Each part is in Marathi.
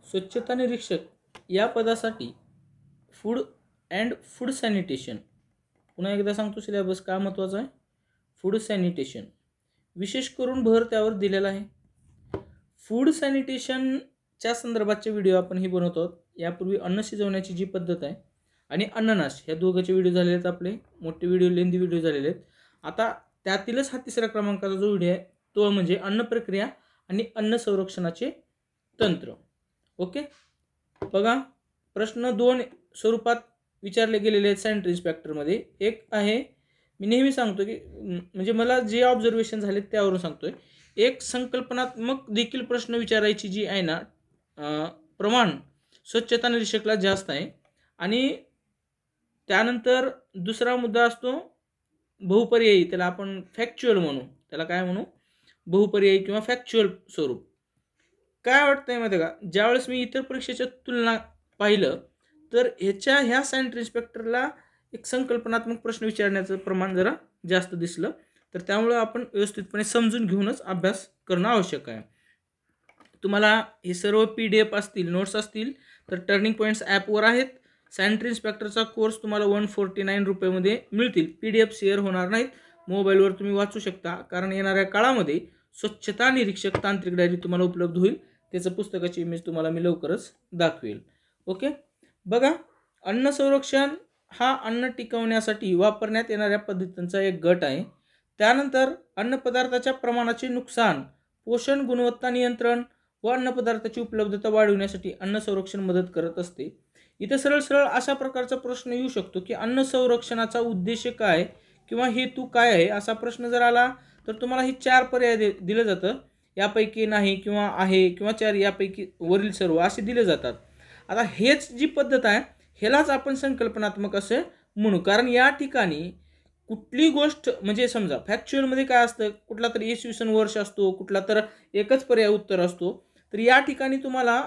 स्वच्छता निरीक्षक या पदासाठी फूड अँड फूड सॅनिटेशन, पुन्हा एकदा सांगतो सिलेबस का महत्त्वाचा आहे, फूड सॅनिटेशन विशेष करून भर त्यावर दिलेला आहे. फूड सॅनिटेशनच्या संदर्भाचे व्हिडिओ आपण ही बनवतो आहोत. यापूर्वी अन्न शिजवण्याची जी पद्धत आहे आणि अन्ननाश ह्या दोघांचे व्हिडिओ झालेले आहेत, आपले मोठे व्हिडिओ लेंदी व्हिडिओ झालेले आहेत. आता त्यातीलच हा तिसऱ्या क्रमांकाचा जो व्हिडिओ आहे तो म्हणजे अन्न प्रक्रिया आणि अन्न संरक्षणाचे तंत्र. ओके, बघा प्रश्न दोन स्वरूपात विचारले गेलेले आहेत सॅनिटरी इन्स्पेक्टरमध्ये. एक आहे, मी नेहमी सांगतो की म्हणजे मला जे ऑब्झर्वेशन झाले त्यावरून सांगतोय, एक संकल्पनात्मक देखील प्रश्न विचारायची जी आहे ना प्रमाण स्वच्छता निरीक्षकला जास्त आहे. आणि त्यानंतर दुसरा मुद्दा असतो बहुपर्यायी, त्याला आपण फॅक्च्युअल म्हणू, त्याला काय म्हणू, बहुपर्यायी किंवा फॅक्च्युअल स्वरूप. काय वाटतंय माहिती का, ज्यावेळेस मी इतर परीक्षेच्या तुलना पाहिलं तर ह्या सॅनिटरी इन्स्पेक्टरला एक संकल्पनात्मक प्रश्न विचारण्याचं प्रमाण जरा जास्त दिसलं. तर त्यामुळे आपण व्यवस्थितपणे समजून घेऊनच अभ्यास करणं आवश्यक आहे. तुम्हाला हे सर्व PDF असतील, नोट्स असतील तर टर्निंग पॉईंट्स ॲपवर आहेत. सॅनिटरी इन्स्पेक्टरचा कोर्स तुम्हाला 149 रुपयामध्ये मिळतील. PDF शेअर होणार नाहीत, मोबाईलवर तुम्ही वाचू शकता, कारण येणाऱ्या काळामध्ये स्वच्छता निरीक्षक तांत्रिक डायरी तुम्हाला उपलब्ध होईल. त्याचं पुस्तकाची इमेज तुम्हाला मी लवकरच दाखवेल. ओके, बघा अन्न संरक्षण हा अन्न टिकवण्यासाठी वापरण्यात येणाऱ्या पद्धतींचा एक गट आहे. त्यानंतर अन्नपदार्थाच्या प्रमाणाचे नुकसान, पोषण गुणवत्ता नियंत्रण व अन्नपदार्थाची उपलब्धता वाढवण्यासाठी अन्न संरक्षण मदत करत असते. इथे सरळ सरळ अशा प्रकारचा प्रश्न येऊ शकतो की अन्न संरक्षणाचा उद्देश काय किंवा हेतू काय आहे. असा प्रश्न जर आला तर तुम्हाला ही 4 पर्याय दिलं जातं, यापैकी नाही किंवा आहे किंवा 4 यापैकी वरील सर्व असे दिले जातात. आता हेच जी पद्धत आहे ह्यालाच आपण संकल्पनात्मक असे म्हणू, कारण या ठिकाणी कुठली गोष्ट म्हणजे समजा फॅक्च्युअलमध्ये काय असतं, कुठला तरी इसवी वर्ष असतो, कुठला तर एकच पर्याय उत्तर असतो. तर या ठिकाणी तुम्हाला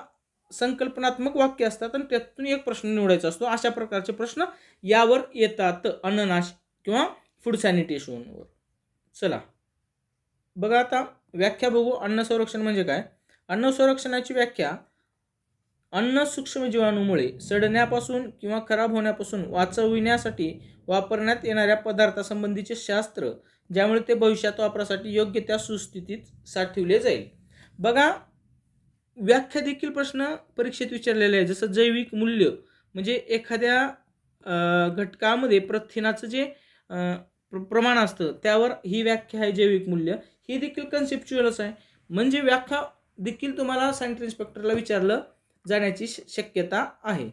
संकल्पनात्मक वाक्य असतात आणि त्यातून एक प्रश्न निवडायचा असतो. अशा प्रकारचे प्रश्न यावर येतात, अन्ननाश किंवा फूड सॅनिटेशनवर. चला बघा आता व्याख्या बघू. अन्न संरक्षण म्हणजे काय. अन्न संरक्षणाची व्याख्या, अन्न सूक्ष्मजीवाणूमुळे सडण्यापासून किंवा खराब होण्यापासून वाचविण्यासाठी वापरण्यात येणाऱ्या पदार्थासंबंधीचे शास्त्र, ज्यामुळे ते भविष्यात वापरासाठी योग्य त्या सुस्थितीत साठवले जाईल. बघा व्याख्या देखील प्रश्न परीक्षेत विचारलेले आहे. जसं जैविक मूल्य म्हणजे एखाद्या घटकामध्ये प्रथिनाचं जे प्रमाण असतं त्यावर ही व्याख्या आहे जैविक मूल्य. ही देखील कन्सेप्च्युअलच आहे. म्हणजे व्याख्या देखील तुम्हाला सॅनिटरी इन्स्पेक्टरला विचारलं जाण्याची शक्यता आहे.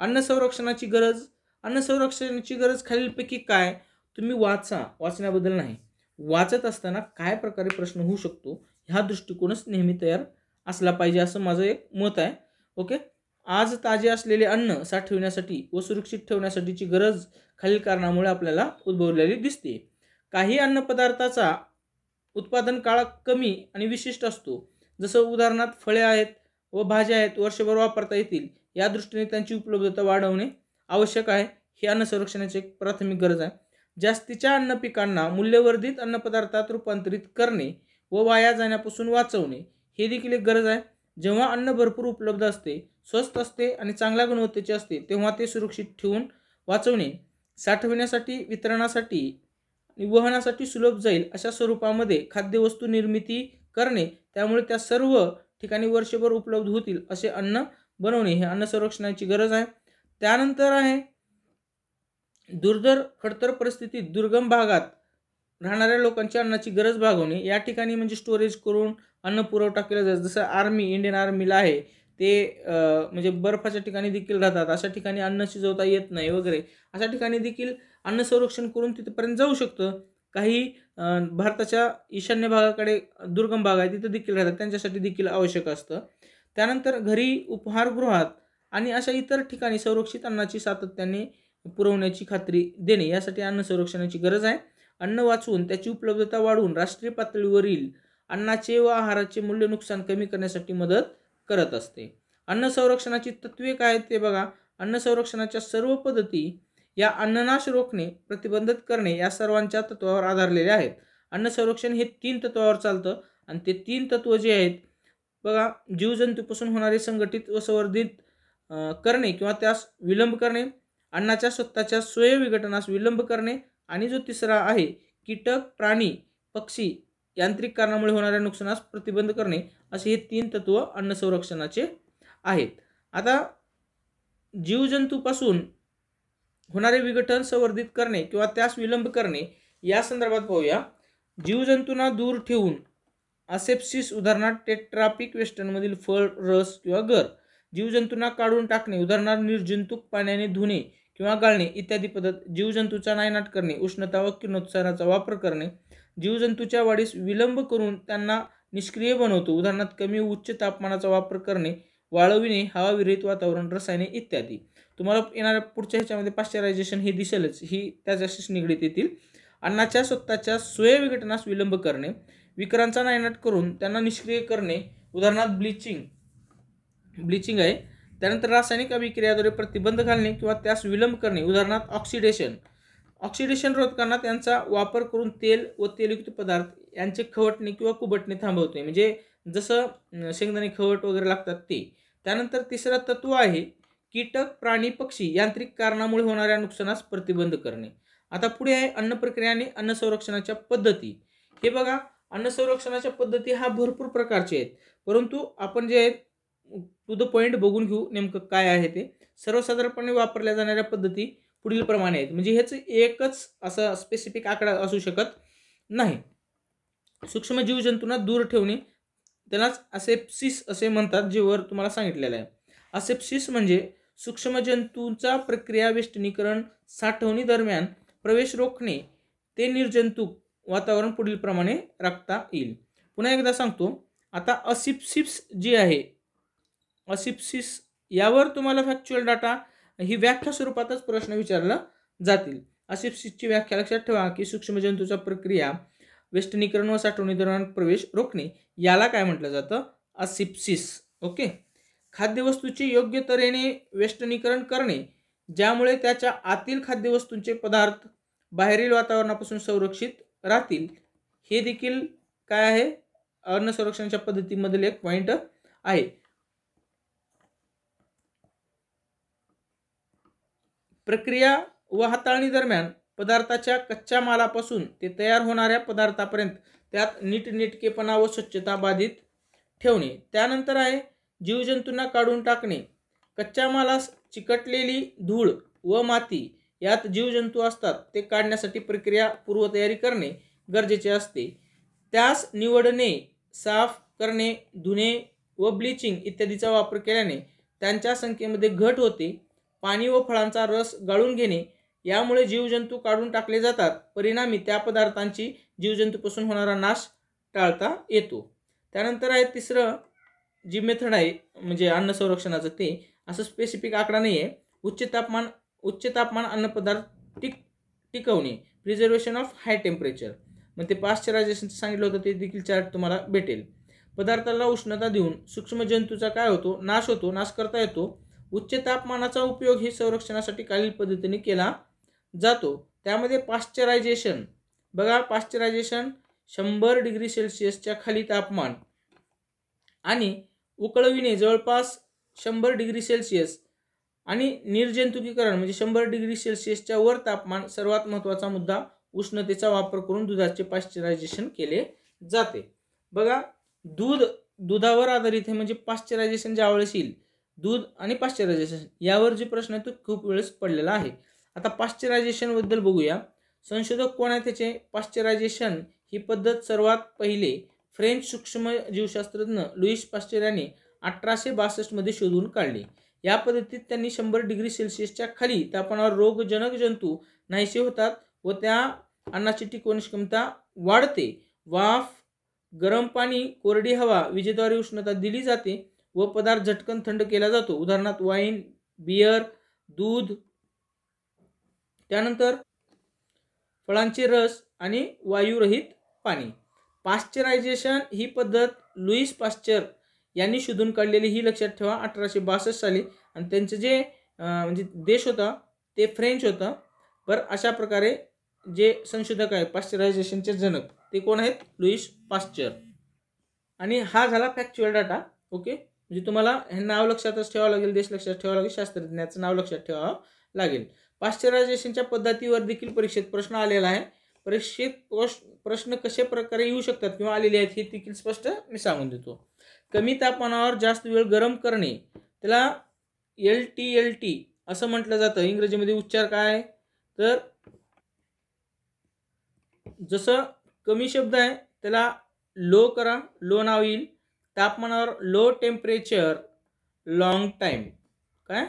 अन्न संरक्षणाची गरज, अन्न संरक्षणाची गरज खालीलपैकी काय. तुम्ही वाचा, वाचण्याबद्दल नाही, वाचत असताना काय प्रकारे प्रश्न होऊ शकतो ह्या दृष्टिकोनच नेहमी तयार असला पाहिजे असं माझं एक मत आहे. ओके, आज ताजे असलेले अन्न साठवण्यासाठी व सुरक्षित ठेवण्यासाठीची गरज खालील कारणामुळे आपल्याला उद्भवलेली दिसते. काही अन्नपदार्थाचा उत्पादन काळ कमी आणि विशिष्ट असतो, जसं उदाहरणार्थ फळे आहेत व भाज्या आहेत, वर्षभर वापरता येतील. या दृष्टीने त्यांची उपलब्धता वाढवणे आवश्यक आहे. ही अन्न संरक्षणाची एक प्राथमिक गरज आहे. जास्तीच्या अन्न पिकांना मूल्यवर्धित अन्नपदार्थात रूपांतरित करणे व वाया जाण्यापासून वाचवणे हे देखील एक गरज आहे. जेव्हा अन्न भरपूर उपलब्ध असते, स्वस्त असते आणि चांगल्या गुणवत्तेचे असते, तेव्हा ते सुरक्षित ठेवून वाचवणे, साठवण्यासाठी, वितरणासाठी आणि वहनासाठी सुलभ जाईल अशा स्वरूपामध्ये खाद्यवस्तू निर्मिती करणे, त्यामुळे त्या सर्व ठिकाणी वर्षभर उपलब्ध होतील असे अन्न बनवणे हे अन्न संरक्षणाची गरज आहे. त्यानंतर आहे दुर्धर खडतर परिस्थितीत दुर्गम भागात राहणाऱ्या लोकांची अन्नाची गरज भागवणे. या ठिकाणी म्हणजे स्टोरेज करून अन्न पुरवठा केला जातो. जसं आर्मी, इंडियन आर्मीला आहे ते म्हणजे बर्फाच्या ठिकाणी देखील राहतात, अशा ठिकाणी अन्न शिजवता येत नाही वगैरे, अशा ठिकाणी देखील अन्न संरक्षण करून तिथपर्यंत जाऊ शकतं. काही भारताच्या ईशान्य भागाकडे दुर्गम भाग आहे तिथं देखील राहतात, त्यांच्यासाठी देखील आवश्यक असतं. त्यानंतर घरी, उपहारगृहात आणि अशा इतर ठिकाणी संरक्षित अन्नाची सातत्याने पुरवण्याची खात्री देणे यासाठी अन्न संरक्षणाची गरज आहे. अन्न वाचवून त्याची उपलब्धता वाढवून राष्ट्रीय पातळीवरील अन्नाचे व आहाराचे मूल्य नुकसान कमी करण्यासाठी मदत करत असते. अन्न संरक्षणाची तत्त्वे काय आहेत ते बघा. अन्न संरक्षणाच्या सर्व पद्धती या अन्ननाश रोखणे, प्रतिबंधित करणे या सर्वांच्या तत्वावर आधारलेले आहेत. अन्न संरक्षण हे 3 तत्वावर चालतं आणि ते 3 तत्व जे आहेत, बघा, जीवजंतूपासून होणारे संघटित व संवर्धित करणे किंवा त्यास विलंब करणे, अन्नाच्या स्वतःच्या स्वयंविघटनास विलंब करणे, आणि जो तिसरा आहे कीटक, प्राणी, पक्षी यांत्रिक कारणामुळे होणाऱ्या नुकसानास प्रतिबंध करणे, असे हे 3 तत्व अन्न संरक्षणाचे आहेत. आता जीवजंतूपासून होणारे विघटन संवर्धित करणे किंवा त्यास विलंब करणे या संदर्भात पाहूया. जीवजंतूंना दूर ठेवून असेप्सिस, उदाहरणार्थ टेट्रापिक वेस्टर्नमधील फळ, रस किंवा गर. जीवजंतूंना काढून टाकणे, उदाहरणार्थ निर्जंतुक पाण्याने धुणे किंवा गाळणे इत्यादी पद्धत. जीवजंतूचा नायनाट करणे, उष्णता व किरणोत्साराचा वापर करणे. जीवजंतूच्या वाढीस विलंब करून त्यांना निष्क्रिय बनवतो, उदाहरणार्थ कमी उच्च तापमानाचा वापर करणे, वाळविणे, हवा विरहित वातावरण, रसायने इत्यादी. तुम्हाला येणाऱ्या पुढच्या ह्याच्यामध्ये पाश्चरायझेशन हे दिसेलच, ही त्याच्याशीच निगडीत येतील. अन्नाच्या स्वतःच्या स्वयंविघटनास विलंब करणे, विकरांचा नायनाट करून त्यांना निष्क्रिय करणे, उदाहरणार्थ ब्लिचिंग आहे. त्यानंतर रासायनिक अभिक्रियाद्वारे प्रतिबंध घालणे किंवा त्यास विलंब करणे, उदाहरणार्थ ऑक्सिडेशन रोधकांना त्यांचा वापर करून तेल व तेलयुक्त पदार्थ यांचे खवटणे किंवा कुबटणे थांबवते, म्हणजे जसं शेंगदाणे खवट वगैरे लागतात ते. त्यानंतर तिसरं तत्व आहे कीटक, प्राणी, पक्षी यांत्रिक कारणामुळे होणाऱ्या नुकसानास प्रतिबंध करणे. आता पुढे आहे अन्न प्रक्रिया आणि अन्न संरक्षणाच्या पद्धती. हे बघा, अन्न संरक्षणाच्या पद्धती हा भरपूर प्रकारचे आहेत, परंतु आपण जे टू द पॉइंट बघून घेऊ नेमकं काय आहे ते. सर्वसाधारणपणे वापरल्या जाणाऱ्या पद्धती पुढील प्रमाणे आहेत, म्हणजे ह्याच एकच असा स्पेसिफिक आकडा असू शकत नाही. सूक्ष्म जीवजंतूंना दूर ठेवणे, त्यालाच असेप्सिस असे म्हणतात, जे वर तुम्हाला सांगितलेलं आहे. असेप्सिस म्हणजे सूक्ष्म जंतूंचा प्रक्रिया, वेष्टनीकरण, साठवणी दरम्यान प्रवेश रोखणे, ते निर्जंतुक वातावरण पुढील प्रमाणे राखता येईल. पुन्हा एकदा सांगतो. आता असेप्सिस जी आहे, असेप्सिस यावर तुम्हाला फॅक्च्युअल डाटा ही व्याख्या स्वरूपातच प्रश्न विचारला जातील. असेप्सिसची व्याख्या लक्षात ठेवा की सूक्ष्म जंतूचा प्रक्रिया, वेष्टनीकरण व साठवणी दरम्यान प्रवेश रोखणे, याला काय म्हटलं जातं? असेप्सिस. ओके. खाद्यवस्तूचे योग्य तऱ्हेने वेष्टनीकरण करणे, ज्यामुळे त्याच्या आतील खाद्यवस्तूंचे पदार्थ बाहेरील वातावरणापासून संरक्षित राहतील, हे देखील काय आहे? अन्न संरक्षणाच्या पद्धतीमधील एक पॉइंट आहे. प्रक्रिया व हाताळणी दरम्यान पदार्थाच्या कच्च्या मालापासून ते तयार होणाऱ्या पदार्थापर्यंत त्यात नीटनेटकेपणा व स्वच्छता बाधित ठेवणे. त्यानंतर आहे जीवजंतूंना काढून टाकणे. कच्च्या मालास चिकटलेली धूळ व माती यात जीवजंतू असतात, ते काढण्यासाठी प्रक्रिया पूर्वतयारी करणे गरजेचे असते. त्यास निवडणे, साफ करणे, धुणे व ब्लिचिंग इत्यादीचा वापर केल्याने त्यांच्या संख्येमध्ये घट होते. पाणी व फळांचा रस गाळून घेणे, यामुळे जीवजंतू काढून टाकले जातात. परिणामी त्या पदार्थांची जीवजंतूपासून होणारा नाश टाळता येतो. त्यानंतर आहे तिसरं जी मेथड आहे म्हणजे अन्न संरक्षणाचं, ते असं स्पेसिफिक आकडा नाही आहे. उच्च तापमान अन्नपदार्थ टिकवणे, प्रिझर्वेशन ऑफ हाय टेम्परेचर. मग ते पाश्चरायझेशनचं सांगितलं होतं, ते देखील चार्ट तुम्हाला भेटेल. पदार्थाला उष्णता देऊन सूक्ष्म जंतूचा काय होतो? नाश करता येतो. उच्च तापमानाचा उपयोग ही संरक्षणासाठी खालील पद्धतीने केला जातो. त्यामध्ये पाश्चरायझेशन, बघा, पाश्चरायझेशन 100 डिग्री सेल्सिअसच्या खाली तापमान आणि उकळविणे जवळपास 100 डिग्री सेल्सिअस आणि निर्जंतुकीकरण म्हणजे 100 डिग्री सेल्सिअसच्या वर तापमान. सर्वात महत्त्वाचा मुद्दा, उष्णतेचा वापर करून दुधाचे पाश्चरायझेशन केले जाते. बघा, दुधावर आधारित हे म्हणजे पाश्चरायझेशन ज्यावेळेस येईल, दूध आणि पाश्चरायझेशन यावर जे प्रश्न आहे तो खूप वेळेस पडलेला आहे. आता पाश्चरायझेशन बद्दल बघूया. संशोधक कोण आहे त्याचे? पाश्चरायझेशन ही पद्धत सर्वात पहिले फ्रेंच सूक्ष्म जीवशास्त्रज्ञ लुईस पाश्चर यांनी 1862 मध्ये शोधून काढले. या पद्धतीत त्यांनी 100 डिग्री सेल्सिअसच्या खाली तापमानावर रोगजनक जंतू नाहीसे होतात व त्या अन्नाची टिकवण क्षमता वाढते. वाफ, गरम पाणी, कोरडी हवा, विजेद्वारे उष्णता दिली जाते व पदार्थ झटकन थंड केला जातो, उदाहरणार्थ वाईन, बियर, दूध. त्यानंतर फळांचे रस आणि वायुरहित पाणी. पाश्चरायझेशन ही पद्धत लुईस पाश्चर यांनी शोधून काढलेली, ही लक्षात ठेवा, 1862 साली. आणि त्यांचं जे म्हणजे देश होता ते फ्रेंच होता. बरं, अशा प्रकारे जे संशोधक आहे पाश्चरायझेशनचे जनक ते कोण आहेत? Louis Pasteur. आणि हा झाला फॅक्च्युअल डाटा. ओके, म्हणजे तुम्हाला हे नाव लक्षातच ठेवावं लागेल, देश लक्षात ठेवावं लागेल, शास्त्रज्ञाचं नाव लक्षात ठेवावं लागेल. पाश्चरायझेशनच्या पद्धतीवर देखील परीक्षेत प्रश्न आलेला आहे. परीक्षेत प्रश्न कशा प्रकारे येऊ शकतात किंवा आलेले आहेत हे देखील स्पष्ट मी सांगून देतो. कमी तापमानावर जास्त वेळ गरम करणे, त्याला LTLT असं म्हटलं जातं. इंग्रजीमध्ये उच्चार काय तर जसं कमी शब्द आहे त्याला लो करा, लो नाव येईल. तापमानावर लो टेम्परेचर लॉंग टाइम, काय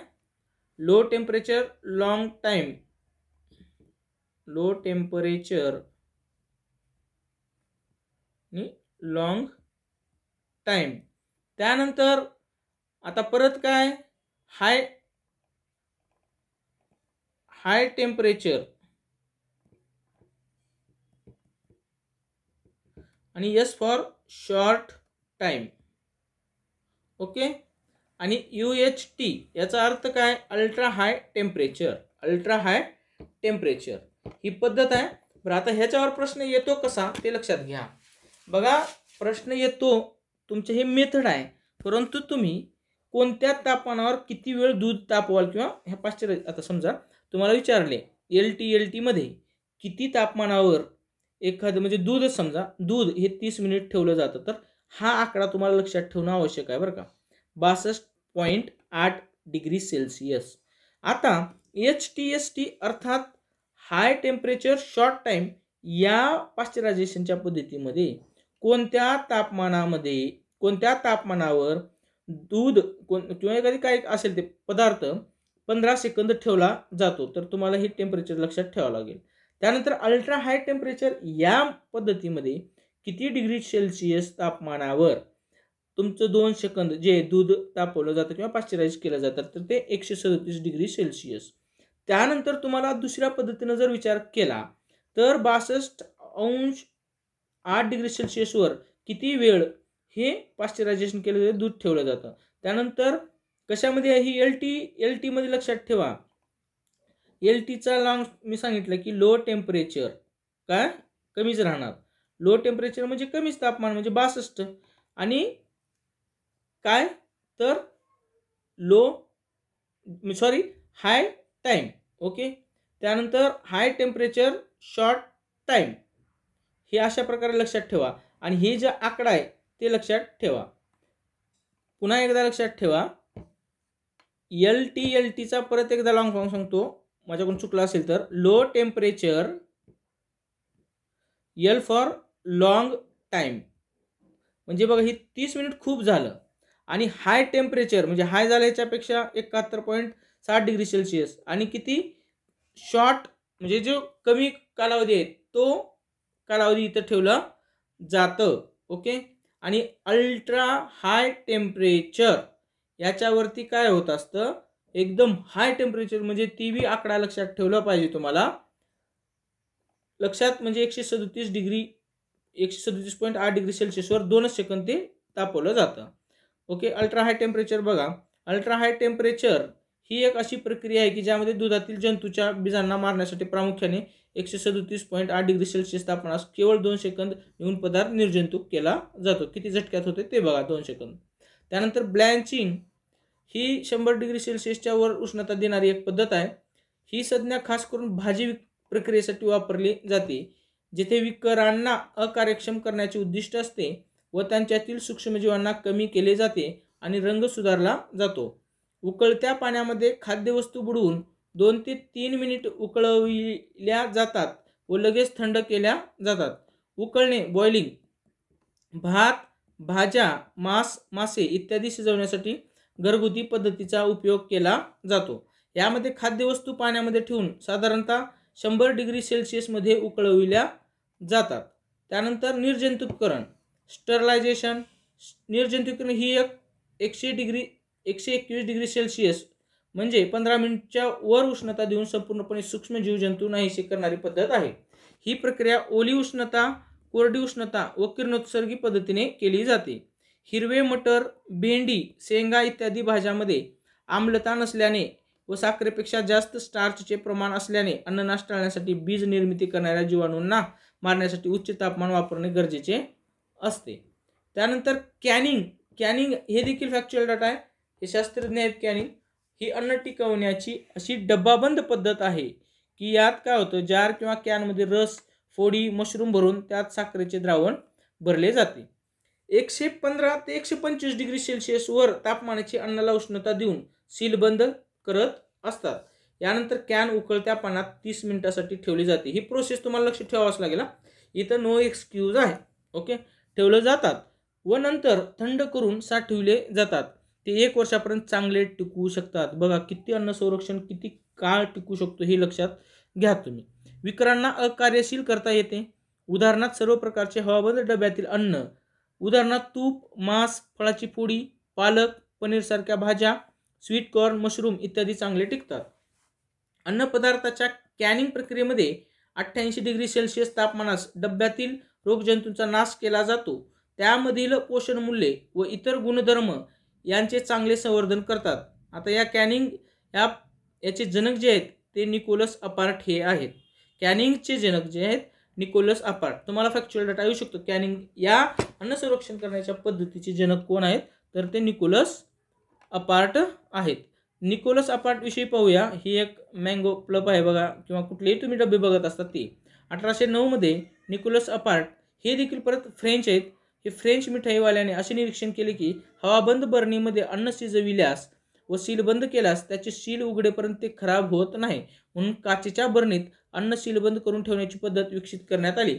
low temperature long time, low temperature long time. त्यानंतर आता परत काय हाय टेम्परेचर आणि S for short time. Okay, आणि UHT याचा अर्थ काय ultra high temperature, ultra high temperature ही पद्धत आहे. बरं, आता ह्याच्यावर प्रश्न येतो कसा ते लक्षात घ्या. बघा, प्रश्न येतो, तुमचे हे मेथड आहे, परंतु तुम्ही कोणत्या तापमानावर किती वेळ दूध तापवाल किंवा ह्या पाश्चर्य, आता समजा तुम्हाला विचारले LTLT मध्ये किती तापमानावर एखादं म्हणजे दूध, समजा दूध हे 30 मिनिट ठेवलं जातं, तर हा आकडा तुम्हाला लक्षात ठेवणं आवश्यक आहे बरं का, 62.8 डिग्री सेल्सिअस. आता HTST अर्थात हाय टेम्परेचर शॉर्ट टाइम या पाश्चरायझेशनच्या पद्धतीमध्ये कोणत्या तापमानावर दूध किंवा एखादी काय असेल ते पदार्थ 15 सेकंद ठेवला जातो, तर तुम्हाला हे टेम्परेचर लक्षात ठेवावं लागेल. त्यानंतर अल्ट्रा हाय टेम्परेचर या पद्धतीमध्ये किती डिग्री सेल्सिअस तापमानावर तुमचं 2 सेकंद जे दूध तापवलं जातं किंवा पाश्चराइज केलं जातं, तर ते 137 डिग्री सेल्सिअस. त्यानंतर तुम्हाला दुसऱ्या पद्धतीनं जर विचार केला तर 62.8 डिग्री सेल्सिअसवर किती वेळ हे पाश्चरायझेशन केलं जातं, दूध ठेवलं जातं. त्यानंतर कशामध्ये ही LT मध्ये लक्षात ठेवा, LTचा लॉंग मी सांगितलं की लो टेम्परेचर काय कमीच राहणार, लो टेम्परेचर म्हणजे कमीच तापमान म्हणजे 62, आणि काय तर हाय टाइम. ओके, त्यानंतर हाय टेम्परेचर शॉर्ट टाइम हे अशा प्रकारे लक्षात ठेवा, आणि हे जे आकडा आहे ते लक्षात ठेवा. पुन्हा एकदा लक्षात ठेवा, LTLTचा परत एकदा लॉंग फॉर्म सांगतो, माझ्याकडून चुकला असेल तर low temperature L for long time, म्हणजे बघा ही 30 मिनिट खूप झालं, आणि हाय टेम्परेचर म्हणजे हाय झालं याच्यापेक्षा 71.7 डिग्री सेल्सिअस, आणि किती शॉर्ट म्हणजे जो कमी कालावधी आहे तो कालावधी इथं ठेवला जातं. ओके, आणि अल्ट्रा हाय टेम्परेचर याच्यावरती काय होत असतं, एकदम हाय टेम्परेचर म्हणजे ती बी आकडा लक्षात ठेवला पाहिजे तुम्हाला लक्षात, म्हणजे 137.8 डिग्री सेल्सिअसवर 2 सेकंद ते तापवलं जातं. ओके, अल्ट्रा हाय टेम्परेचर बघा, अल्ट्रा हाय टेम्परेचर ही एक अशी प्रक्रिया आहे की ज्यामध्ये दुधातील जंतूच्या बीजांना मारण्यासाठी प्रामुख्याने 137.8 डिग्री सेल्सिअस तापमानास केवळ 2 सेकंद येऊन पदार्थ निर्जंतुक केला जातो. किती झटक्यात होते ते बघा, 2 सेकंद. त्यानंतर ब्लँचिंग ही 100 डिग्री सेल्सिअसच्या वर उष्णता देणारी एक पद्धत आहे. ही संज्ञा खास करून भाजी प्रक्रियेसाठी वापरली जाते, जेथे विकरांना अकार्यक्षम करण्याचे उद्दिष्ट असते व त्यांच्यातील सूक्ष्मजीवांना कमी केले जाते आणि रंग सुधारला जातो. उकळत्या पाण्यामध्ये खाद्यवस्तू बुडवून 2 ते 3 मिनिट उकळविल्या जातात व लगेच थंड केल्या जातात. उकळणे बॉइलिंग भात, भाज्या, मासे इत्यादी शिजवण्यासाठी घरगुती पद्धतीचा उपयोग केला जातो. यामध्ये खाद्यवस्तू पाण्यामध्ये ठेवून साधारणतः 100 डिग्री सेल्सिअसमध्ये उकळविल्या जातात. त्यानंतर निर्जंतुकीकरण स्टरलायझेशन, निर्जंतुकीकरण ही एक 121 डिग्री सेल्सिअस म्हणजे 15 मिनिटच्या वर उष्णता देऊन संपूर्णपणे सूक्ष्म जीवजंतू नाहीसे करणारी पद्धत आहे. ही प्रक्रिया ओली उष्णता, कोरडी उष्णता व किरणोत्सर्गी पद्धतीने केली जाते. हिरवे मटर, भेंडी, शेंगा इत्यादी भाज्यांमध्ये आम्लता नसल्याने व साखरेपेक्षा जास्त स्टार्चचे प्रमाण असल्याने अन्ननाश टाळण्यासाठी बीज निर्मिती करणाऱ्या जीवाणूंना मारण्यासाठी उच्च तापमान वापरणे गरजेचे असते. त्यानंतर कॅनिंग कॅनिंग हे देखील फॅक्च्युअल डाटा आहे, हे शास्त्रज्ञ आहेत कॅनिंग. ही अन्न टिकवण्याची अशी डब्बाबंद पद्धत आहे की यात काय होतं, जार किंवा कॅनमध्ये रस, फोडी, मशरूम भरून त्यात साखरेचे द्रावण भरले जाते. 115 ते 125 डिग्री सेल्सिअस वर तापमानाची अन्नाला उष्णता देऊन सील बंद करत असतात. यानंतर कॅन उकळत्या पाण्यात 30 मिनिटांसाठी ठेवली जाते. ही प्रोसेस तुम्हाला लक्ष ठेवावंच लागेल. इथं नो एक्सक्यूज आहे. ओके, ठेवलं जातात व नंतर थंड करून साठवले जातात. ते 1 वर्षापर्यंत चांगले टिकू शकतात. बघा किती अन्न संरक्षण किती काळ टिकू शकतो हे लक्षात घ्या तुम्ही. विकरांना अकार्यशील करता येते. उदाहरणार्थ सर्व प्रकारचे हवाबंद डब्यातील अन्न, उदाहरणार्थ तूप, मांस, फळाची फोडी, पालक, पनीर सारख्या भाज्या, स्वीट कॉर्न, मशरूम इत्यादी चांगले टिकतात. अन्न पदार्थाच्या कॅनिंग प्रक्रियेमध्ये 88 डिग्री सेल्सिअस तापमानास डब्यातील रोगजंतूंचा नाश केला जातो. त्यामधील पोषण मूल्ये व इतर गुणधर्म यांचे चांगले संवर्धन करतात. आता या कॅनिंग याचे जनक जे आहेत ते निकोलस अपार्ट हे आहेत. कॅनिंगचे जनक जे आहेत निकोलस अपार्ट. तुम्हाला फॅक्च्युअल डाटा येऊ शकतो. कॅनिंग या अन्न संरक्षण करण्याच्या पद्धतीचे जनक कोण आहेत, तर ते निकोलस अपार्ट आहेत. निकोलस अपार्ट विषयी पाहूया. ही एक मँगो प्लप आहे बघा, किंवा कुठलेही तुम्ही डबे बघत असतात ते. 1809 मध्ये निकोलस अपार्ट हे देखील परत फ्रेंच आहेत. हे फ्रेंच मिठाईवाल्याने असे निरीक्षण केले की हवाबंद बरणीमध्ये अन्न शिजविल्यास व सील बंद केल्यास त्याचे सील उघडेपर्यंत ते खराब होत नाही, म्हणून काचेच्या बरणीत अन्न सीलबंद करून ठेवण्याची पद्धत विकसित करण्यात आली.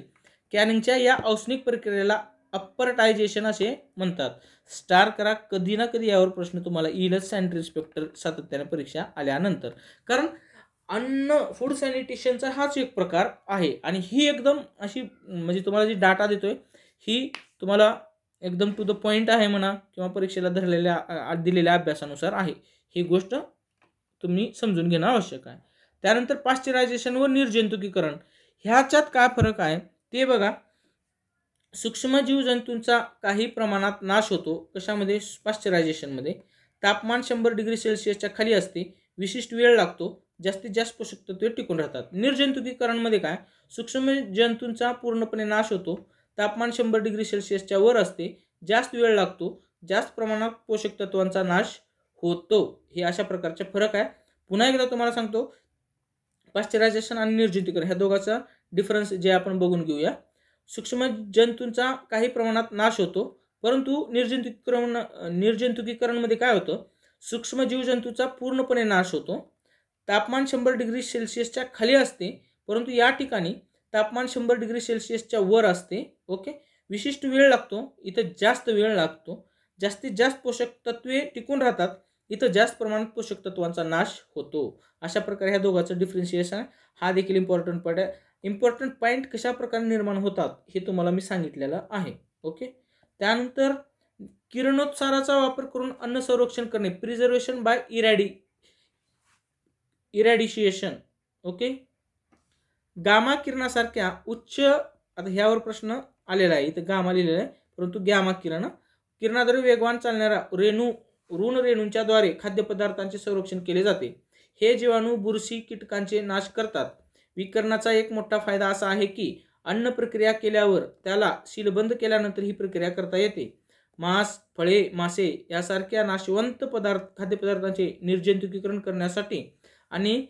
कॅनिंगच्या या औष्णिक प्रक्रियेला अपर्टायझेशन असे म्हणतात. स्टार करा, कधी ना कधी यावर प्रश्न तुम्हाला येईलच सॅनिटरी इन्स्पेक्टर सातत्याने परीक्षा आल्यानंतर. कारण अन्न फूड सॅनिटेशनचा हाच एक प्रकार आहे आणि ही एकदम अशी म्हणजे तुम्हाला जी डाटा देतोय ही तुम्हाला एकदम टू द पॉईंट आहे म्हणा, किंवा परीक्षेला दिलेल्या अभ्यासानुसार आहे. ही गोष्ट तुम्ही समजून घेणं आवश्यक आहे. त्यानंतर पाश्चरायझेशन व निर्जंतुकीकरण ह्याच्यात काय फरक आहे ते बघा. सूक्ष्म जीवजंतूंचा काही प्रमाणात नाश होतो. कशामध्ये? पाश्चरायझेशनमध्ये. तापमान 100 डिग्री सेल्सिअसच्या खाली असते. विशिष्ट वेळ लागतो. जास्तीत जास्त पोषक तत्वे टिकून राहतात. निर्जंतुकीकरणमध्ये काय? सूक्ष्म जंतूंचा पूर्णपणे नाश होतो. तापमान 100 डिग्री सेल्सिअसच्या वर असते. जास्त वेळ लागतो. जास्त प्रमाणात पोषक तत्वांचा नाश होतो. हे अशा प्रकारचे फरक आहे. पुन्हा एकदा तुम्हाला सांगतो, पाश्चरायझेशन आणि निर्जंतुकीकरण ह्या दोघांचा डिफरन्स जे आपण बघून घेऊया. सूक्ष्म जंतूंचा काही प्रमाणात नाश होतो, परंतु निर्जंतुकीकरणमध्ये काय होतं? सूक्ष्म जीवजंतूचा पूर्णपणे नाश होतो. तापमान 100 डिग्री सेल्सिअसच्या खाली असते, परंतु या ठिकाणी तापमान 100 डिग्री सेल्सिअसच्या वर असते. ओके, विशिष्ट वेळ लागतो. इथं जास्त वेळ लागतो. जास्तीत जास्त पोषक तत्वे टिकून राहतात. इथं जास्त प्रमाणात पोषक तत्वांचा नाश होतो. अशा प्रकारे ह्या दोघांचं डिफरन्शिएशन हा देखील इम्पॉर्टंट पॉईंट आहे. इम्पॉर्टंट पॉईंट कशा प्रकारे निर्माण होतात हे तुम्हाला मी सांगितलेलं आहे. ओके, त्यानंतर किरणोत्साराचा वापर करून अन्न संरक्षण करणे, प्रिझर्वेशन बाय इरॅडिशिएशन. ओके, गामा किरणासारख्या उच्च, आता ह्यावर प्रश्न आलेला आहे, इथं गामा लिहिलेला आहे, परंतु गॅमा किरणाद्वारे वेगवान चालणाऱ्या ऋण रेणूंच्या द्वारे खाद्यपदार्थांचे संरक्षण केले जाते. हे जीवाणू बुरशी कीटकांचे नाश करतात. विकिरणाचा एक मोठा फायदा असा आहे की अन्न प्रक्रिया केल्यावर त्याला सीलबंद केल्यानंतर ही प्रक्रिया करता येते. मांस, फळे, मासे यासारख्या नाशवंत खाद्यपदार्थांचे निर्जंतुकीकरण करण्यासाठी आणि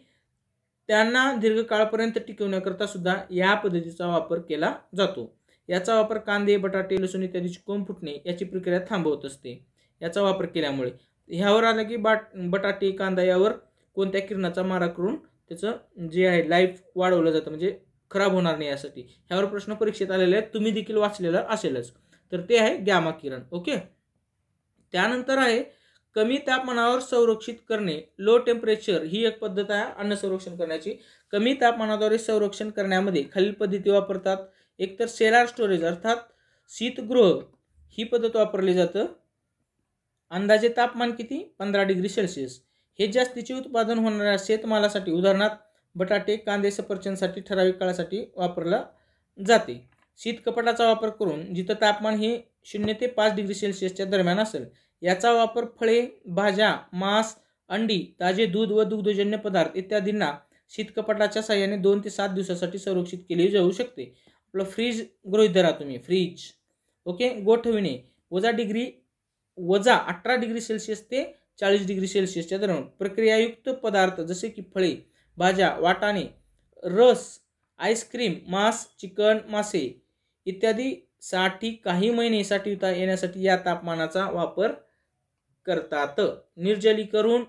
त्यांना दीर्घकाळपर्यंत टिकवण्याकरता सुद्धा या पद्धतीचा वापर केला जातो. याचा वापर कांदे, बटाटे, लसूण इत्यादीची कोंब फुटणे याची प्रक्रिया थांबवत असते. याचा वापर केल्यामुळे ह्यावर आलं की बटाटे, कांदा यावर कोणत्या किरणाचा मारा करून त्याचं जे आहे लाईफ वाढवलं जातं, म्हणजे खराब होणार नाही यासाठी. ह्यावर प्रश्न परीक्षेत आलेले आहेत, तुम्ही देखील वाचलेलं असेलच. तर ते आहे गॅमा किरण. ओके, त्यानंतर आहे कमी तापमानावर संरक्षित करणे, लो टेम्परेचर. ही एक पद्धत आहे अन्न संरक्षण करण्याची. कमी तापमानाद्वारे संरक्षण करण्यामध्ये खालील पद्धती वापरतात. एकतर सेलार स्टोरेज अर्थात शीतगृह ही पद्धत वापरली जातं. अंदाजे तापमान किती? 15 डिग्री सेल्सिअस. हे जास्तीचे उत्पादन होणाऱ्या शेतमालासाठी, उदाहरणार्थ बटाटे, कांदे, सफरचंदसाठी ठराविक काळासाठी वापरला जाते. शीतकपाटाचा वापर करून जिथं तापमान हे 0 ते 5 डिग्री सेल्सिअसच्या दरम्यान असेल. याचा वापर फळे, भाज्या, मांस, अंडी, ताजे दूध व दुग्धजन्य पदार्थ इत्यादींना शीतकपाटाच्या साहाय्याने 2 ते 7 दिवसासाठी संरक्षित केले जाऊ शकते. आपलं फ्रीज गृहीत धरा तुम्ही, फ्रीज. ओके, गोठविणे वजा 18 डिग्री सेल्सिअस ते 40 डिग्री सेल्सिअसच्या दरम्यान. प्रक्रियायुक्त पदार्थ जसे की फळे, भाज्या, वाटाणे, रस, आईस्क्रीम, मांस, चिकन, मासे इत्यादी साठी काही महिने साठवता येण्यासाठी या तापमानाचा वापर करतात. निर्जलीकरण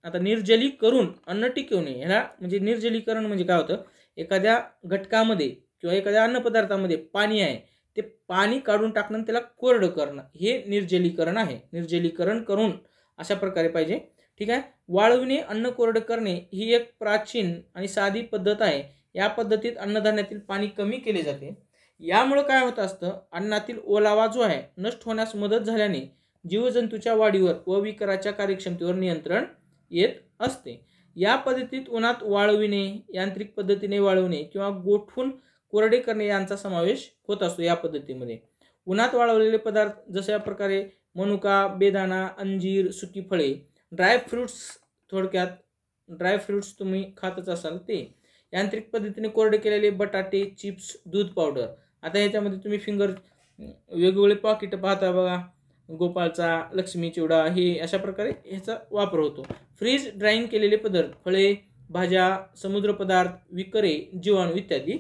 आता निर्जलीकरण अन्न टिकवणे, ह्याला म्हणजे निर्जलीकरण म्हणजे काय होतं, एखाद्या घटकामध्ये किंवा एखाद्या अन्नपदार्थामध्ये पाणी आहे, ते पाणी काढून टाकणं, त्याला कोरडं करणं, हे निर्जलीकरण आहे. निर्जलीकरण करून अशा प्रकारे पाहिजे. ठीक आहे. वाळविणे, अन्न कोरडं करणे ही एक प्राचीन आणि साधी पद्धत आहे. या पद्धतीत अन्नधान्यातील पाणी कमी केले जाते. यामुळे काय होत असतं, अन्नातील ओलावा जो आहे नष्ट होण्यास मदत झाल्याने जीवजंतूच्या वाढीवर व विकाराच्या कार्यक्षमतेवर नियंत्रण येत असते. या पद्धतीत उन्हात वाळविणे, यांत्रिक पद्धतीने वाळवणे किंवा गोठवून कोरडे करणे यांचा समावेश होत असतो. या पद्धतीमध्ये उन्हात वाळवलेले पदार्थ जशा प्रकारे मनुका, बेदाणा, अंजीर, सुकी फळे, ड्रायफ्रुट्स, थोडक्यात ड्रायफ्रुट्स तुम्ही खातच असाल ते. यांत्रिक पद्धतीने कोरडे केलेले बटाटे, चिप्स, दूध पावडर. आता ह्याच्यामध्ये तुम्ही वेगवेगळे पॉकेट पाहता बघा, गोपाळचा, लक्ष्मी चिवडा, हे अशा प्रकारे ह्याचा वापर होतो. फ्रीज ड्राईंग केलेले पदार्थ, फळे, भाज्या, समुद्र पदार्थ, विकरे, जीवाणू इत्यादी.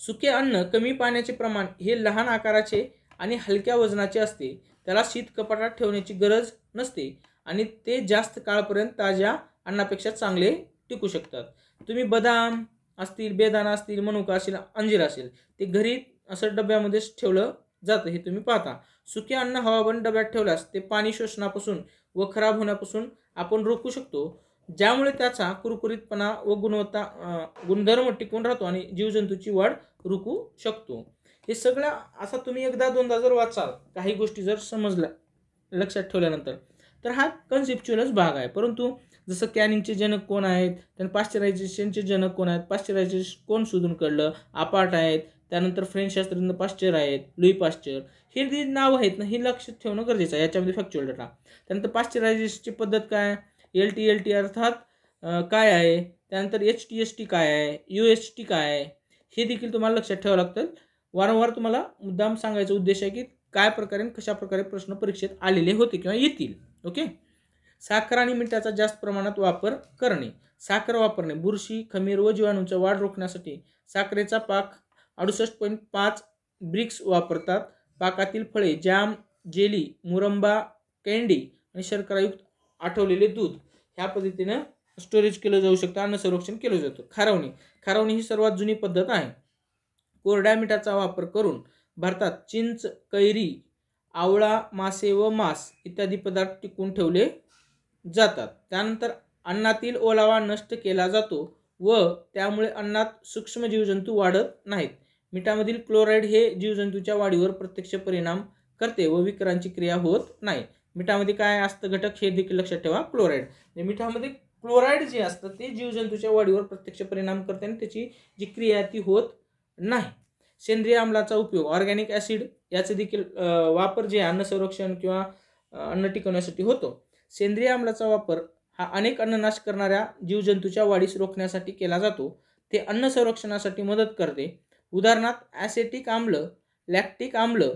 सुके अन्न कमी पाण्याचे प्रमाण हे लहान आकाराचे आणि हलक्या वजनाचे असते. त्याला शीत कपाटात ठेवण्याची गरज नसते आणि ते जास्त काळपर्यंत ताज्या अन्नापेक्षा चांगले टिकू शकतात. तुम्ही बदाम असतील, बेदाणा असतील, मनुका असेल, अंजीर असेल, ते घरी असं डब्यामध्येच ठेवलं जातं, हे तुम्ही पाहता. सुके अन्न हवाबंद डब्यात ठेवल्यास ते पाणी शोषणापासून व खराब होण्यापासून आपण रोखू शकतो, ज्यामुळे त्याचा कुरकुरीतपणा व गुणधर्म टिकून राहतो आणि जीवजंतूची वाढ रोखू शकतो. हे सगळं असं तुम्ही एकदा दोनदा जर वाचाल, काही गोष्टी जर समजल्या लक्षात ठेवल्यानंतर, तर हा कन्सेप्च्युअलच भाग आहे. परंतु जसं कॅनिंगचे जनक कोण आहेत, त्यानंतर पाश्चरायझेशनचे जनक कोण आहेत, पाश्चरायझेशन कोण शोधून काढलं, आपार्ट आहेत, त्यानंतर फ्रेंच शास्त्रज्ञ पाश्चर आहेत, लुई पाश्चर, हे जे नाव आहेत ना, हे लक्षात ठेवणं गरजेचं आहे याच्यामध्ये फॅक्च्युअल डाटा. त्यानंतर पाश्चरायझेशनची पद्धत काय, LTLT अर्थात काय आहे, त्यानंतर HTST काय आहे, UST काय आहे, हे देखील तुम्हाला लक्षात ठेवावं लागतं. वारंवार तुम्हाला मुद्दाम सांगायचा उद्देश आहे की काय प्रकारे कशा प्रकारे प्रश्न परीक्षेत आलेले होते किंवा येतील. ओके. साखर आणि मिठाचा जास्त प्रमाणात वापर करणे. साखर वापरणे बुरशी, खमीर व जीवाणूंचा वाढ रोखण्यासाठी साखरेचा पाक 68.5 ब्रिक्स वापरतात. पाकातील फळे, जॅम, जेली, मुरंबा, कँडी आणि शर्करायुक्त आठवलेले दूध ह्या पद्धतीनं स्टोरेज केलं जाऊ शकतं, अन्न संरक्षण केलं जातं. खारवणी ही सर्वात जुनी पद्धत आहे. कोरड्या मिठाचा वापर करून भारतात चिंच, कैरी, आवळा, मासे व मांस इत्यादी पदार्थ टिकवून ठेवले जातात. त्यानंतर अन्नातील ओलावा नष्ट केला जातो व त्यामुळे अन्नात सूक्ष्म जीवजंतू वाढत नाहीत. मिठामधील क्लोराईड हे जीवजंतूच्या वाढीवर प्रत्यक्ष परिणाम करते व विकारांची क्रिया होत नाही. मिठामध्ये काय असतं घटक हे देखील लक्षात ठेवा, क्लोराईड. मिठामध्ये क्लोराईड जे असतं ते जीवजंतूच्या वाढीवर प्रत्यक्ष परिणाम करते आणि त्याची जी क्रिया ती होत नाही. सेंद्रिय आम्लाचा उपयोग, ऑर्गॅनिक ॲसिड याचे देखील वापर जे अन्न संरक्षण किंवा अन्न टिकवण्यासाठी होतो. सेंद्रिय आम्लाचा वापर हा अनेक अन्ननाश करणाऱ्या जीवजंतूच्या वाढीस रोखण्यासाठी केला जातो. ते अन्न संरक्षणासाठी मदत करते. उदाहरणार्थ ॲसेटिक आम्ल, लॅक्टिक आम्ल,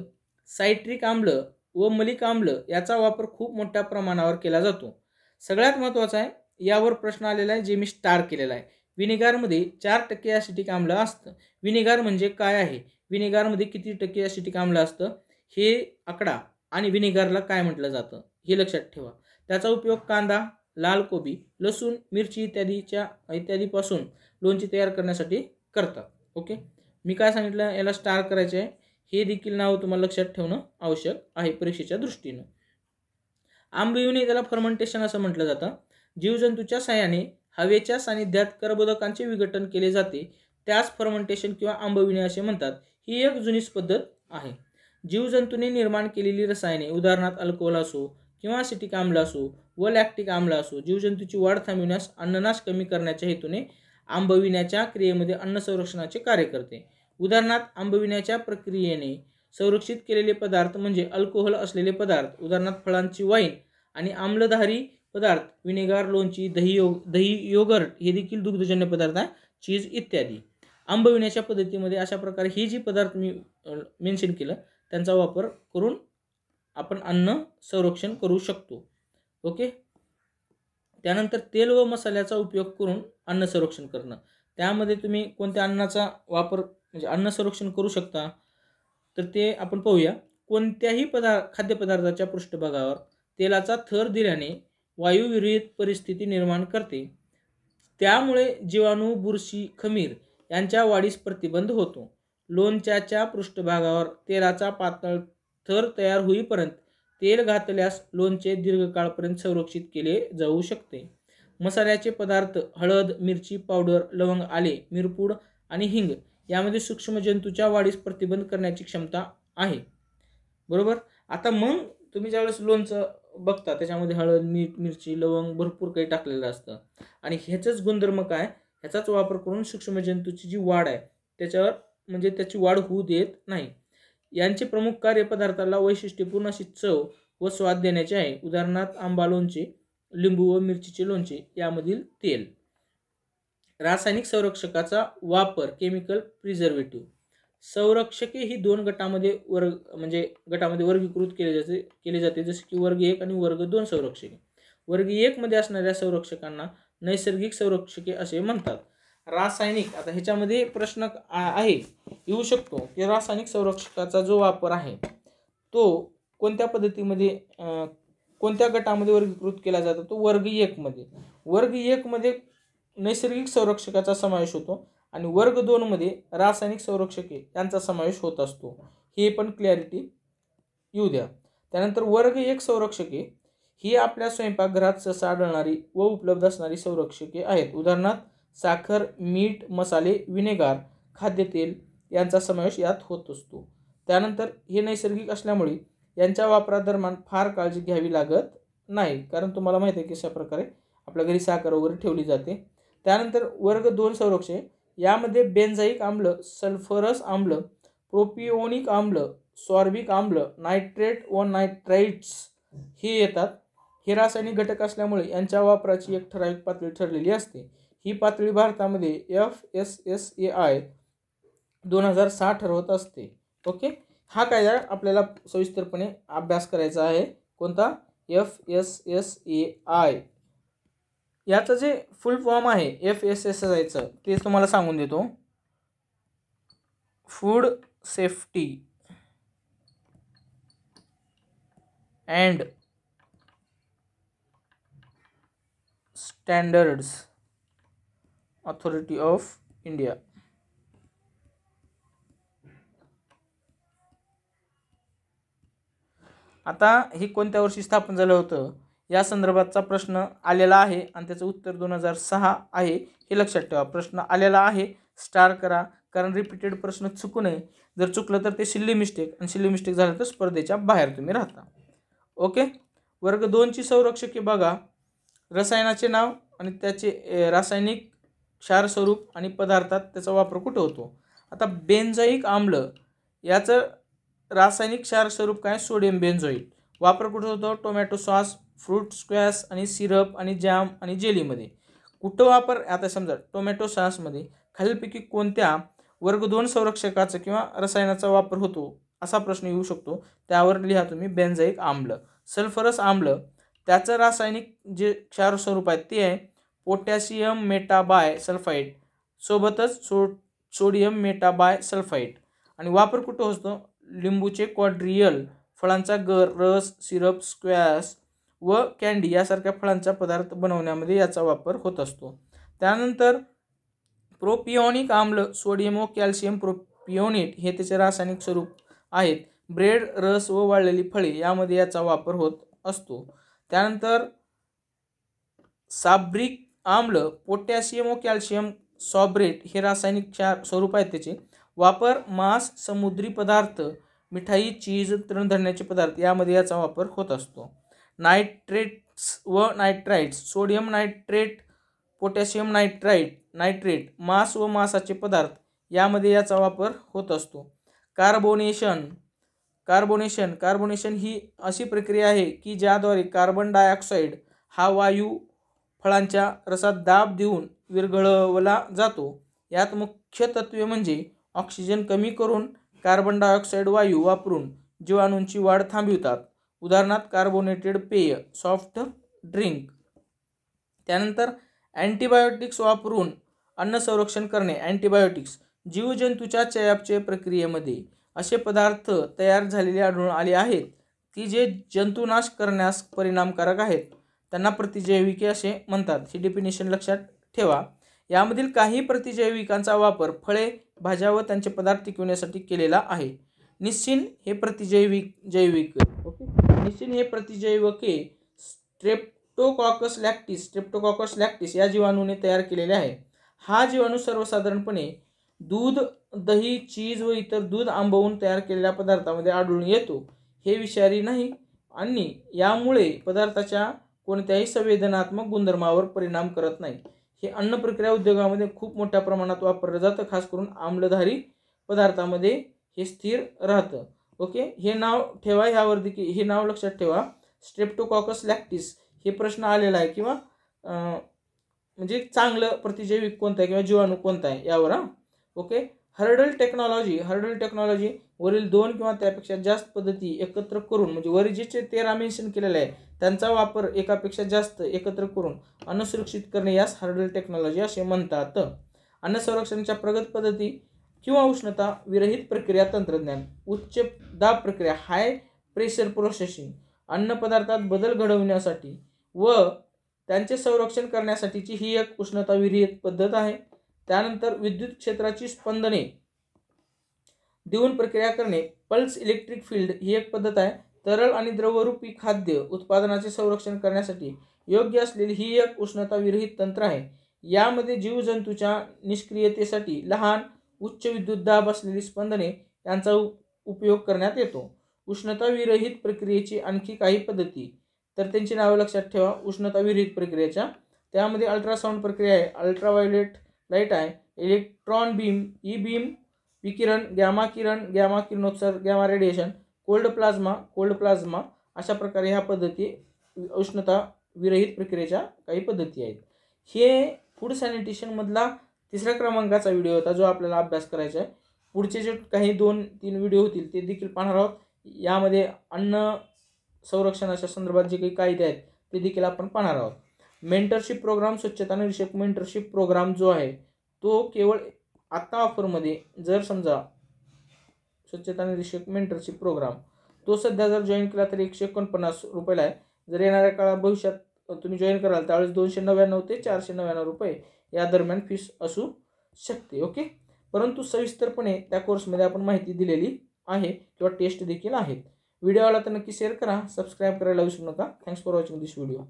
सायट्रिक आम्ल व मलिक आम्ल याचा वापर खूप मोठ्या प्रमाणावर केला जातो. सगळ्यात महत्त्वाचा आहे, यावर प्रश्न आलेला आहे जे मी स्टार केलेला आहे. विनेगारमध्ये 4% ॲसिटिक आम्ल असतं. विनेगार म्हणजे काय आहे, विनेगारमध्ये किती टक्के ॲसिटिक आम्ल असतं, हे आकडा आणि विनेगारला काय म्हटलं जातं हे लक्षात ठेवा. त्याचा उपयोग कांदा, लाल कोबी, लसूण, मिरची इत्यादीपासून लोणचे तयार करण्यासाठी करतात. ओके. मी काय सांगितलं, याला स्टार करायचे आहे, हे देखील नाव तुम्हाला लक्षात ठेवणं आवश्यक आहे परीक्षेच्या दृष्टीनं. आंबविणे त्याला फर्मेंटेशन असं म्हटलं जातं. जीवजंतूच्या साहाय्याने हवेच्या सानिध्यात कर्बोदकांचे विघटन केले जाते, त्यास फर्मेंटेशन किंवा आंबविणे असे म्हणतात. ही एक जुनीच पद्धत आहे. जीवजंतूने निर्माण केलेली रसायने, उदाहरणार्थ अल्कोहोल असो किंवा ॲसिटिक आम्ल असो व लॅक्टिक आम्ल असो, जीवजंतूची वाढ थांबविण्यास, अन्ननाश कमी करण्याच्या हेतूने आंबविण्याच्या क्रियेमध्ये अन्न संरक्षणाचे कार्य करते. उदाहरणार्थ आंबविण्याच्या प्रक्रियेने संरक्षित केलेले पदार्थ म्हणजे अल्कोहोल असलेले पदार्थ, उदाहरणार्थ फळांची वाईन आणि आम्लधारी पदार्थ, विनेगार, लोणची, दही, योगर्ट हे देखील दुग्धजन्य पदार्थ आहे, चीज इत्यादी. आंबविण्याच्या पद्धतीमध्ये अशा प्रकारे ही जी पदार्थ मी मेन्शन केलं त्यांचा वापर करून आपण अन्न संरक्षण करू शकतो. ओके. त्यानंतर तेल व मसाल्याचा उपयोग करून अन्न संरक्षण करणं. त्यामध्ये तुम्ही कोणत्या अन्नाचा वापर म्हणजे अन्न संरक्षण करू शकता तर ते आपण पाहूया. कोणत्याही खाद्यपदार्थाच्या पृष्ठभागावर तेलाचा थर दिल्याने वायुविरहित परिस्थिती निर्माण करते. त्यामुळे जीवाणू, बुरशी, खमीर यांच्या वाढीस प्रतिबंध होतो. लोणच्याच्या पृष्ठभागावर तेलाचा पातळ थर तयार होईपर्यंत तेल घातल्यास लोणचे दीर्घकाळपर्यंत संरक्षित केले जाऊ शकते. मसाल्याचे पदार्थ हळद, मिरची पावडर, लवंग, आले, मिरपूड आणि हिंग यामध्ये सूक्ष्म जंतूच्या वाढीस प्रतिबंध करण्याची क्षमता आहे. बरोबर. आता मग तुम्ही ज्यावेळेस लोणचं बघता त्याच्यामध्ये हळद, मीठ, मिरची, लवंग भरपूर काही टाकलेलं असतं आणि ह्याचाच गुणधर्म काय, ह्याचाच वापर करून सूक्ष्म जंतूची जी वाढ आहे त्याच्यावर म्हणजे त्याची वाढ होऊ देत नाही. यांचे प्रमुख कार्य पदार्थाला वैशिष्ट्यपूर्ण अशी चव व स्वाद देण्याचे आहे. उदाहरणार्थ आंबा लोणचे, लिंबू व मिरचीचे लोणचे यामधील तेल. रासायनिक संरक्षकाचा वापर, केमिकल प्रिझर्वेटिव्ह. संरक्षके ही दोन गटामध्ये वर्गीकृत केले जाते जसे की वर्ग 1 आणि वर्ग 2 संरक्षके. वर्ग 1 मध्ये असणाऱ्या संरक्षकांना नैसर्गिक संरक्षके असे म्हणतात. रासायनिक, आता ह्याच्यामध्ये प्रश्न आहे येऊ शकतो की रासायनिक संरक्षकाचा जो वापर आहे तो कोणत्या पद्धतीमध्ये कोणत्या गटामध्ये वर्गीकृत केला जातो, तो वर्ग 1 मध्ये. वर्ग 1 मध्ये नैसर्गिक संरक्षकाचा समावेश होतो आणि वर्ग 2 मध्ये रासायनिक संरक्षके यांचा समावेश होत असतो. हे पण क्लॅरिटी येऊ द्या. त्यानंतर वर्ग 1 संरक्षके ही आपल्या स्वयंपाकघरात सहसा आढळणारी व उपलब्ध असणारी संरक्षके आहेत. उदाहरणार्थ साखर, मीठ, मसाले, विनेगार, खाद्यतेल यांचा समावेश यात होत असतो. त्यानंतर हे नैसर्गिक असल्यामुळे यांच्या वापरादरम्यान फार काळजी घ्यावी लागत नाही, कारण तुम्हाला माहिती आहे की अशा प्रकारे आपल्या घरी साखर वगैरे ठेवली जाते. त्यानंतर वर्ग 2 संरक्षके यामध्ये बेन्झाइक आम्ल, सल्फरस आम्ल, प्रोपिओनिक आम्ल, सॉर्बिक आम्ल, नायट्रेट व नायट्राइट्स हे येतात. हे रासायनिक घटक असल्यामुळे यांच्या वापराची एक ठराविक पातळी ठरलेली असते. ही पातळी भारतामध्ये FSSAI 2006 ठरवत असते. ओके. हा कायदा आपल्याला सविस्तरपणे अभ्यास करायचा आहे. कोणता? FSSAI. याचं जे फुल फॉर्म आहे FSSAIचं ते तुम्हाला सांगून देतो. Food safety and standards authority of India. आता हे कोणत्या वर्षी स्थापन झालं होतं या संदर्भातचा प्रश्न आलेला आहे आणि त्याचं उत्तर 2006 आहे. हे लक्षात ठेवा. प्रश्न आलेला आहे, स्टार करा, कारण रिपीटेड प्रश्न चुकू नये. जर चुकलं तर ते सिल्ली मिस्टेक, आणि सिल्ली मिस्टेक झालं तर स्पर्धेच्या बाहेर तुम्ही राहता. ओके. वर्ग 2 ची संरक्षके बघा. रसायनाचे नाव आणि त्याचे रासायनिक क्षार स्वरूप आणि पदार्थात त्याचा वापर कुठे होतो. आता बेन्झाइक आम्ल याचं रासायनिक क्षार स्वरूप काय? Sodium benzoate. वापर कुठे होतो? टोमॅटो सॉस, फ्रूट स्क्वॅश आणि सिरप आणि जॅम आणि जेलीमध्ये. कुठं वापर? आता समजा टोमॅटो सॉसमध्ये खालीलपैकी कोणत्या वर्ग 2 संरक्षकाचा किंवा रसायनाचा वापर होतो असा प्रश्न येऊ शकतो. त्यावर लिहा तुम्ही बेन्झाइक आम्ल. सल्फरस आम्ल त्याचं रासायनिक जे क्षार स्वरूप आहे ते आहे पोटॅशियम मेटाबाय सल्फाइड सोबतच सोडियम मेटाबाय सल्फाइड. आणि वापर कुठं होतो? लिंबूचे क्वाड्रियल, फळांचा रस, सिरप, स्क्वॅश व कॅन्डी यासारख्या फळांचा पदार्थ बनवण्यामध्ये याचा वापर होत असतो. त्यानंतर प्रोपिओनिक आम्ल, सोडियम व कॅल्शियम प्रोपिओनेट हे त्याचे रासायनिक स्वरूप आहेत. ब्रेड, रस व वाळलेली फळे यामध्ये याचा वापर होत असतो. त्यानंतर साब्रिक आम्ल, पोटॅशियम व कॅल्शियम सॉब्रेट हे रासायनिक क्षार स्वरूप आहेत. त्याचे वापर मांस, समुद्री पदार्थ, मिठाई, चीज, तृणधान्याचे पदार्थ यामध्ये याचा वापर होत असतो. नायट्रेट्स व नायट्राइट्स, सोडियम नायट्रेट, पोटॅशियम नायट्रेट, मांस व मांसाचे पदार्थ यामध्ये याचा वापर होत असतो. कार्बोनेशन ही अशी प्रक्रिया आहे की ज्याद्वारे कार्बन डायऑक्साईड हा वायू फळांच्या रसात दाब देऊन विरघळवला जातो. यात मुख्य तत्वे म्हणजे ऑक्सिजन कमी करून कार्बन डायऑक्साईड वायू वापरून जीवाणूंची वाढ थांबवितात उदाहरणार्थ कार्बोनेटेड पेय, सॉफ्ट ड्रिंक. त्यानंतर अँटीबायोटिक्स वापरून अन्न संरक्षण करणे. अँटीबायोटिक्स जीवजंतूच्या चयापचय प्रक्रियेमध्ये असे पदार्थ तयार झालेले आढळून आले आहेत की जे जंतुनाश करण्यास परिणामकारक आहेत. त्यांना प्रतिजैविके असे म्हणतात. ही डेफिनेशन लक्षात ठेवा. यामधील काही प्रतिजैविकांचा वापर फळे, भाज्या व त्यांचे पदार्थ टिकवण्यासाठी केलेला आहे. निसिन हे प्रतिजैविक ओके. निसिन हे प्रतिजैविके स्ट्रेप्टोकॉकस लॅक्टिस या जीवाणूने तयार केलेले आहे. हा जीवाणू सर्वसाधारणपणे दूध, दही, चीज व इतर दूध आंबवून तयार केलेल्या पदार्थामध्ये आढळून येतो. हे विषारी नाही आणि यामुळे पदार्थाच्या कोणत्याही संवेदनात्मक गुणधर्मावर परिणाम करत नाही. हे अन्न प्रक्रिया उद्योगामध्ये खूप मोठ्या प्रमाणात वापरलं जातं. खास करून आम्लधारी पदार्थामध्ये हे स्थिर राहतं. ओके. हे नाव ठेवा. ह्यावर देखील हे नाव लक्षात ठेवा. स्ट्रेप्टोकॉकस लॅक्टिस हे प्रश्न आलेला आहे किंवा म्हणजे चांगलं प्रतिजैविक कोणतं आहे किंवा जीवाणू कोणता आहे यावर. ओके. हर्डल टेक्नॉलॉजी वरील 2 किंवा त्यापेक्षा जास्त पद्धती एकत्र करून म्हणजे वर जे 13 मेन्शन केलेले आहे त्यांचा वापर एकापेक्षा जास्त एकत्र करून अन्न सुरक्षित करणे यास हर्डल टेक्नॉलॉजी असे म्हणतात. अन्न संरक्षणाच्या प्रगत पद्धती किंवा उष्णता विरहित प्रक्रिया तंत्रज्ञान. उच्च दाब प्रक्रिया, हाय प्रेशर प्रोसेसिंग, अन्न पदार्थात बदल घडविण्यासाठी व त्यांचे संरक्षण करण्यासाठीची ही एक उष्णता विरहित पद्धत आहे. त्यानंतर विद्युत क्षेत्राची स्पंदने देऊन प्रक्रिया करणे, पल्स इलेक्ट्रिक फील्ड ही एक पद्धत आहे. तरल आणि द्रवरूपी खाद्य उत्पादनाचे संरक्षण करण्यासाठी योग्य असलेली ही एक उष्णता विरहित तंत्र आहे. यामध्ये जीवजंतूच्या निष्क्रियतेसाठी लहान उच्च विद्युत दाब असलेली स्पंदने यांचा उपयोग करण्यात येतो. उष्णता विरहित प्रक्रियेची आणखी काही पद्धती तर त्यांची नावे लक्षात ठेवा. उष्णता विरहित प्रक्रियेच्या त्यामध्ये अल्ट्रासाऊंड प्रक्रिया आहे, अल्ट्राव्हायोलेट लाईट आहे, इलेक्ट्रॉन बीम, ई बीम विकिरण, गॅमा किरणोत्सर्ग, गॅमा रेडिएशन, कोल्ड प्लाझ्मा अशा प्रकारे ह्या पद्धती उष्णता विरहित प्रक्रियेच्या काही पद्धती आहेत. हे फूड सॅनिटेशन मधला 3ऱ्या क्रमांकाचा व्हिडिओ होता जो आपल्याला अभ्यास करायचा आहे. पुढचे जे काही 2-3 व्हिडिओ होतील ते देखील पाहणार आहोत. यामध्ये अन्न संरक्षणाच्या संदर्भात जे काही कायदे आहेत ते देखील आपण पाहणार आहोत. मेंटरशिप प्रोग्राम, स्वच्छता निरीक्षक मेंटरशिप प्रोग्राम जो आहे तो केवळ आत्ता ऑफरमध्ये जर समजा स्वच्छता निरीक्षक मेंटरशिप प्रोग्राम तो सध्या जर जॉईन केला तर 149 रुपयाला आहे. जर येणाऱ्या काळात भविष्यात तुम्ही जॉईन कराल त्यावेळेस 299 ते 499 रुपये या दरम्यान फीस असू शकते. ओके. परंतु सविस्तरपणे त्या कोर्समध्ये आपण माहिती दिलेली आहे किंवा टेस्ट देखील आहेत. व्हिडिओ आला तर नक्की शेअर करा, सबस्क्राईब करायला विसरू नका. Thanks for watching this video.